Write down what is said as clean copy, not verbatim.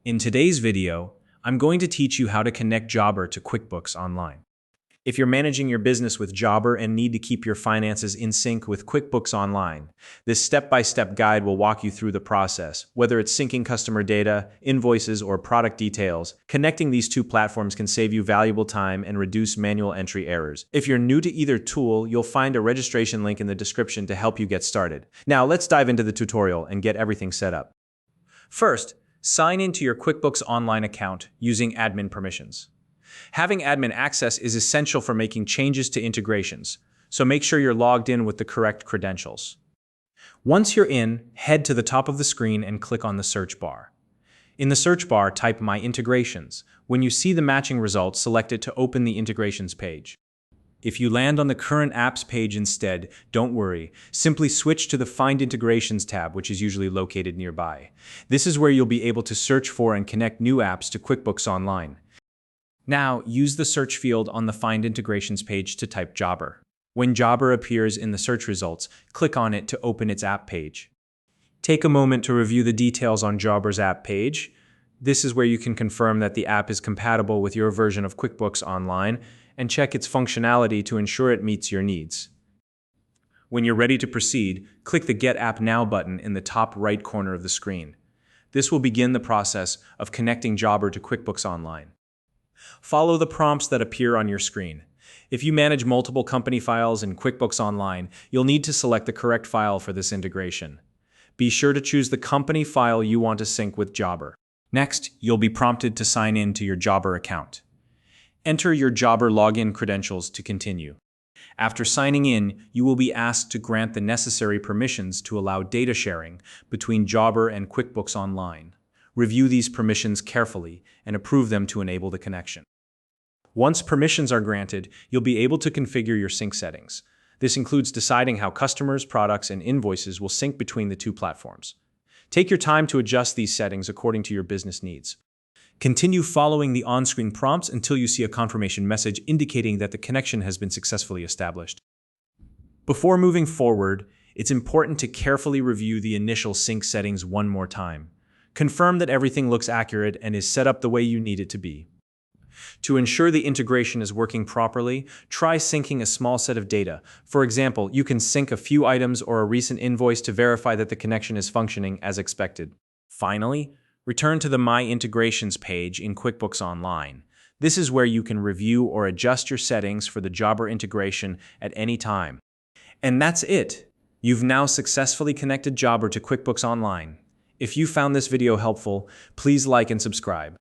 In today's video, I'm going to teach you how to connect Jobber to QuickBooks Online. If you're managing your business with Jobber and need to keep your finances in sync with QuickBooks Online, this step-by-step guide will walk you through the process. Whether it's syncing customer data, invoices, or product details, connecting these two platforms can save you valuable time and reduce manual entry errors. If you're new to either tool, you'll find a registration link in the description to help you get started. Now, let's dive into the tutorial and get everything set up. First, sign into your QuickBooks Online account using admin permissions. Having admin access is essential for making changes to integrations, so make sure you're logged in with the correct credentials. Once you're in, head to the top of the screen and click on the search bar. In the search bar, type My Integrations. When you see the matching results, select it to open the Integrations page. If you land on the Current Apps page instead, don't worry. Simply switch to the Find Integrations tab, which is usually located nearby. This is where you'll be able to search for and connect new apps to QuickBooks Online. Now, use the search field on the Find Integrations page to type Jobber. When Jobber appears in the search results, click on it to open its app page. Take a moment to review the details on Jobber's app page. This is where you can confirm that the app is compatible with your version of QuickBooks Online and check its functionality to ensure it meets your needs. When you're ready to proceed, click the Get App Now button in the top right corner of the screen. This will begin the process of connecting Jobber to QuickBooks Online. Follow the prompts that appear on your screen. If you manage multiple company files in QuickBooks Online, you'll need to select the correct file for this integration. Be sure to choose the company file you want to sync with Jobber. Next, you'll be prompted to sign in to your Jobber account. Enter your Jobber login credentials to continue. After signing in, you will be asked to grant the necessary permissions to allow data sharing between Jobber and QuickBooks Online. Review these permissions carefully and approve them to enable the connection. Once permissions are granted, you'll be able to configure your sync settings. This includes deciding how customers, products, and invoices will sync between the two platforms. Take your time to adjust these settings according to your business needs. Continue following the on-screen prompts until you see a confirmation message indicating that the connection has been successfully established. Before moving forward, it's important to carefully review the initial sync settings one more time. Confirm that everything looks accurate and is set up the way you need it to be. To ensure the integration is working properly, try syncing a small set of data. For example, you can sync a few items or a recent invoice to verify that the connection is functioning as expected. Finally, return to the My Integrations page in QuickBooks Online. This is where you can review or adjust your settings for the Jobber integration at any time. And that's it! You've now successfully connected Jobber to QuickBooks Online. If you found this video helpful, please like and subscribe.